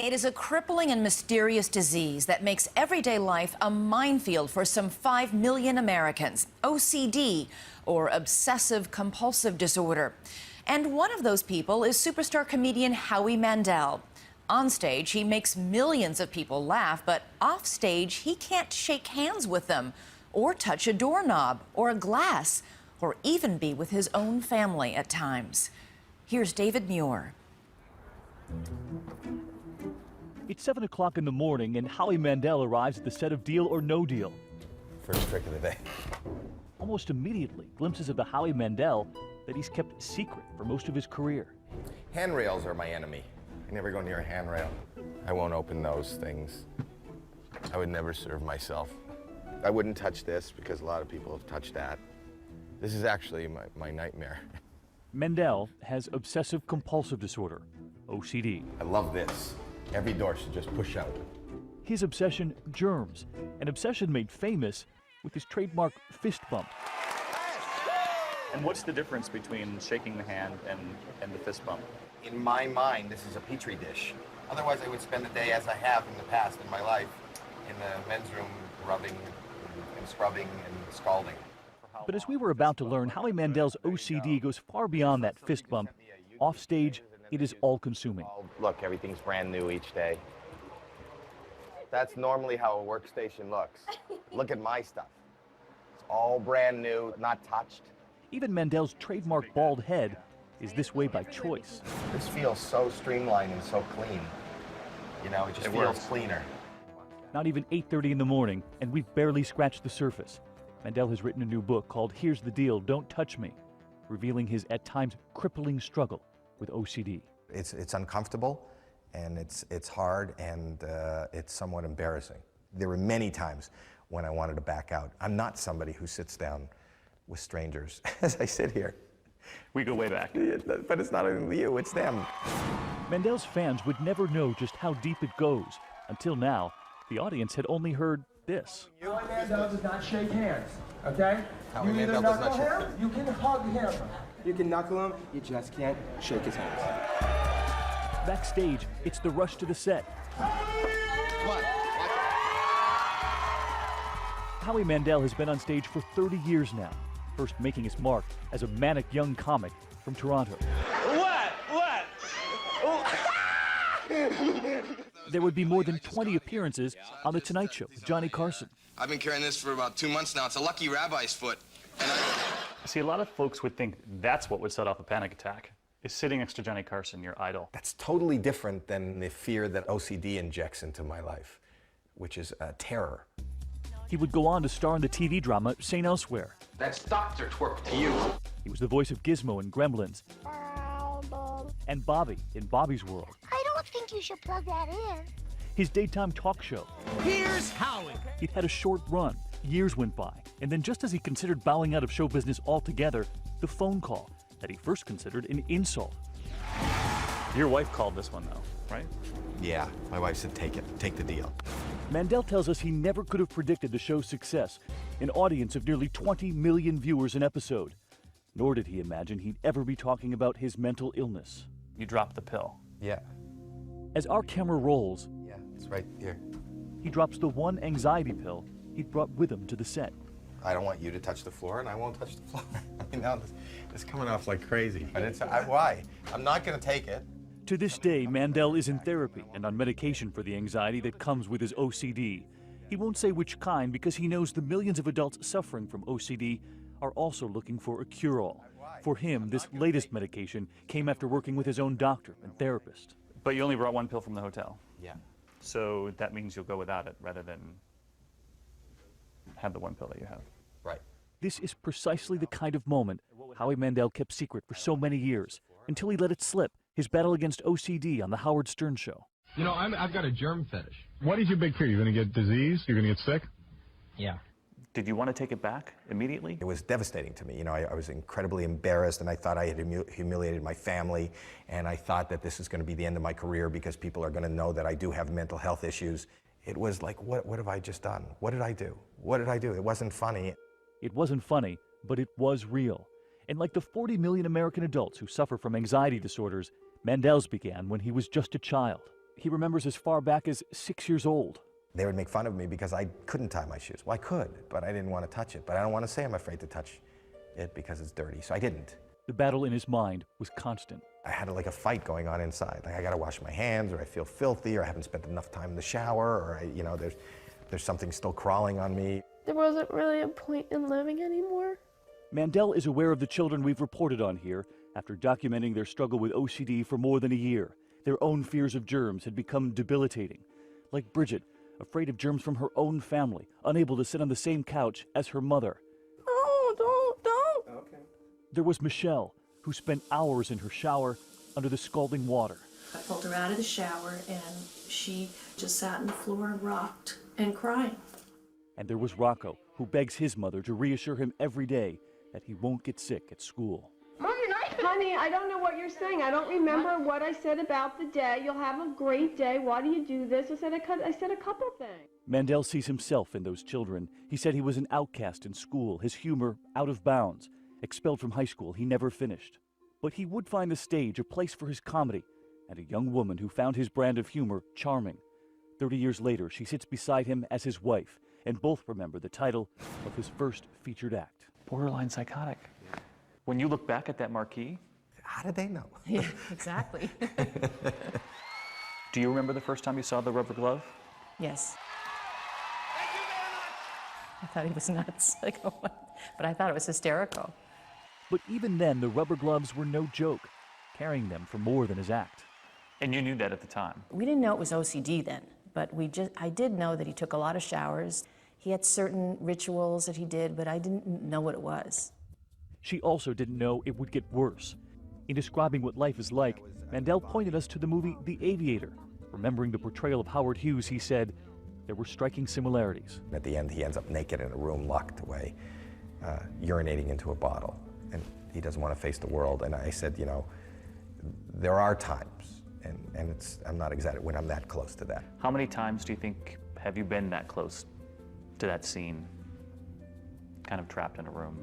It is a crippling and mysterious disease that makes everyday life a minefield for some 5 million Americans. OCD, or obsessive-compulsive disorder. And one of those people is superstar comedian Howie Mandel. On stage, he makes millions of people laugh, but off stage, he can't shake hands with them, or touch a doorknob, or a glass, or even be with his own family at times. Here's David Muir. It's 7 o'clock in the morning, and Howie Mandel arrives at the set of Deal or No Deal. First trick of the day. Almost immediately, glimpses of the Howie Mandel that he's kept secret for most of his career. Handrails are my enemy. I never go near a handrail. I won't open those things. I would never serve myself. I wouldn't touch this because a lot of people have touched that. This is actually my nightmare. Mandel has obsessive-compulsive disorder, OCD. I love this. Every door should just push out. His obsession, germs, an obsession made famous with his trademark fist bump. And what's the difference between shaking the hand and the fist bump? In my mind, this is a petri dish. Otherwise, I would spend the day as I have in the past in my life in the men's room, rubbing and scrubbing and scalding. But as we were about to learn, Howie Mandel's OCD goes far beyond that fist bump. Off stage, it is all-consuming. Oh, look, everything's brand new each day. That's normally how a workstation looks. Look at my stuff. It's all brand new, not touched. Even Mandel's trademark bald head is this way by choice. This feels so streamlined and so clean. You know, it just feels cleaner. Not even 8:30 in the morning, and we've barely scratched the surface. Mandel has written a new book called Here's the Deal, Don't Touch Me, revealing his at times crippling struggle with OCD. It's uncomfortable, and it's hard, and it's somewhat embarrassing. There were many times when I wanted to back out. I'm not somebody who sits down with strangers as I sit here. We go way back. But it's not only you, it's them. Mandel's fans would never know just how deep it goes. Until now, the audience had only heard this. Howie Mandel does not shake hands, okay? Howie You Mandel either does not knuckle shake him, you can hug him. You can knuckle him, you just can't shake his hands. Backstage, it's the rush to the set. Come on. Howie Mandel has been on stage for 30 years now, first making his mark as a manic young comic from Toronto. What? There would be more than 20 appearances on The Tonight Show with Johnny Carson. I've been carrying this for about 2 months now. It's a lucky rabbi's foot. And See, a lot of folks would think that's what would set off a panic attack, is sitting next to Johnny Carson, your idol. That's totally different than the fear that OCD injects into my life, which is terror. He would go on to star in the TV drama St. Elsewhere. that's doctor twerk to you. He was the voice of Gizmo in Gremlins. And Bobby in Bobby's World. I don't think you should plug that in. His daytime talk show. Here's Howie. He'd had a short run. Years went by, and then just as he considered bowing out of show business altogether, the phone call that he first considered an insult. Your wife called this one, though, right? Yeah, my wife said take the deal. Mandel tells us he never could have predicted the show's success, an audience of nearly 20 million viewers an episode. Nor did he imagine he'd ever be talking about his mental illness. You dropped the pill. Yeah. As our camera rolls, Yeah, it's right here. he drops the one anxiety pill he'd brought with him to the set. I don't want you to touch the floor, and I won't touch the floor. I mean, now it's coming off like crazy. But why? I'm not going to take it. To this day, Mandel is in therapy and on medication for the anxiety that comes with his OCD. He won't say which kind because he knows the millions of adults suffering from OCD are also looking for a cure-all. For him, this latest medication came after working with his own doctor and therapist. But you only brought one pill from the hotel. Yeah. So that means you'll go without it rather than have the one pill that you have. Right. This is precisely the kind of moment Howie Mandel kept secret for so many years, until he let it slip, his battle against OCD on The Howard Stern Show. You know, I've got a germ fetish. What is your big fear? You're going to get disease? You're going to get sick? Yeah. Did you want to take it back immediately? It was devastating to me. You know, I was incredibly embarrassed, and I thought I had humiliated my family, and I thought that this is going to be the end of my career because people are going to know that I do have mental health issues. It was like, what have I just done? What did I do? What did I do? It wasn't funny. It wasn't funny, but it was real. And like the 40 million American adults who suffer from anxiety disorders, Mandel's began when he was just a child. he remembers as far back as 6 years old. They would make fun of me because I couldn't tie my shoes. Well, I could, but I didn't want to touch it. But I don't want to say I'm afraid to touch it because it's dirty, so I didn't. The battle in his mind was constant. I had like a fight going on inside. Like I got to wash my hands, or I feel filthy, or I haven't spent enough time in the shower, or there's something still crawling on me. There wasn't really a point in living anymore. Mandel is aware of the children we've reported on here after documenting their struggle with OCD for more than a year. Their own fears of germs had become debilitating. Like Bridget, afraid of germs from her own family, unable to sit on the same couch as her mother. No, don't. Okay. There was Michelle, who spent hours in her shower under the scalding water. I pulled her out of the shower and she just sat on the floor and rocked and crying. And there was Rocco, who begs his mother to reassure him every day that he won't get sick at school. Honey, I don't know what you're saying. I don't remember what I said about the day. You'll have a great day. Why do you do this? I said a couple things. Mandel sees himself in those children. He said he was an outcast in school, his humor out of bounds. Expelled from high school, he never finished. But he would find the stage a place for his comedy, and a young woman who found his brand of humor charming. 30 years later, she sits beside him as his wife, and both remember the title of his first featured act. Borderline psychotic. When you look back at that marquee, How did they know? Yeah, exactly. do you remember the first time you saw the rubber glove? Yes. I thought he was nuts. But I thought it was hysterical. But even then, the rubber gloves were no joke, carrying them for more than his act. And you knew that at the time. We didn't know it was OCD then, but I did know that he took a lot of showers. He had certain rituals that he did, but I didn't know what it was. She also didn't know it would get worse. In describing what life is like, Mandel pointed us to the movie The Aviator. Remembering the portrayal of Howard Hughes, he said, there were striking similarities. At the end, he ends up naked in a room locked away, urinating into a bottle, and he doesn't want to face the world. And I said, there are times, and I'm not exaggerating, when I'm that close to that. How many times do you think have you been that close to that scene, kind of trapped in a room?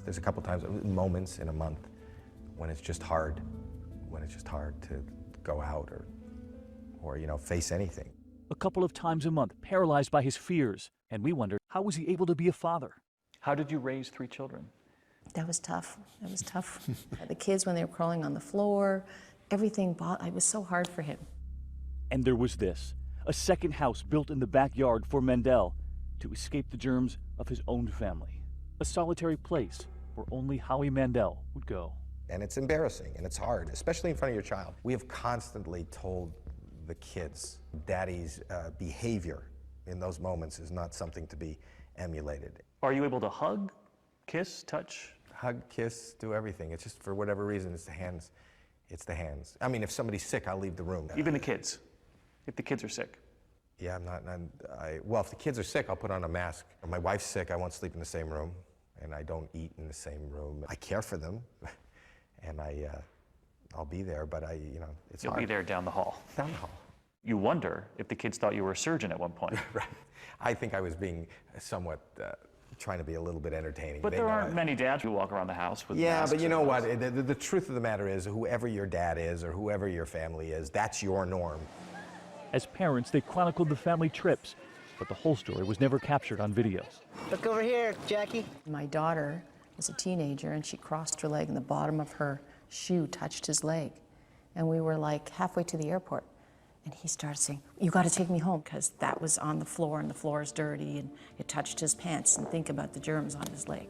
There's a couple times, moments in a month, when it's just hard, to go out or face anything. A couple of times a month, paralyzed by his fears, and we wondered, how was he able to be a father? How did you raise 3 children? That was tough. The kids, when they were crawling on the floor, everything, it was so hard for him. And there was this, a second house built in the backyard for Mandel to escape the germs of his own family. A solitary place where only Howie Mandel would go. And it's embarrassing and it's hard, especially in front of your child. We have constantly told the kids, Daddy's behavior in those moments is not something to be emulated. Are you able to hug, kiss, touch? Hug, kiss, do everything. It's just for whatever reason, it's the hands. It's the hands. I mean, if somebody's sick, I'll leave the room. Even the kids, if the kids are sick. Yeah, well, if the kids are sick, I'll put on a mask. If my wife's sick, I won't sleep in the same room, and I don't eat in the same room. I care for them, and I'll be there, but it's You'll hard. be there down the hall. Down the hall. You wonder if the kids thought you were a surgeon at one point. Right. I think I was being somewhat, trying to be a little bit entertaining. But there aren't many dads who walk around the house with masks. But you know what? The truth of the matter is, whoever your dad is or whoever your family is, that's your norm. As parents, they chronicled the family trips, but the whole story was never captured on video. Look over here, Jackie. My daughter was a teenager, and she crossed her leg, and the bottom of her shoe touched his leg. And we were like halfway to the airport. And he started saying, you got to take me home, because that was on the floor, and the floor is dirty, and it touched his pants, and think about the germs on his leg.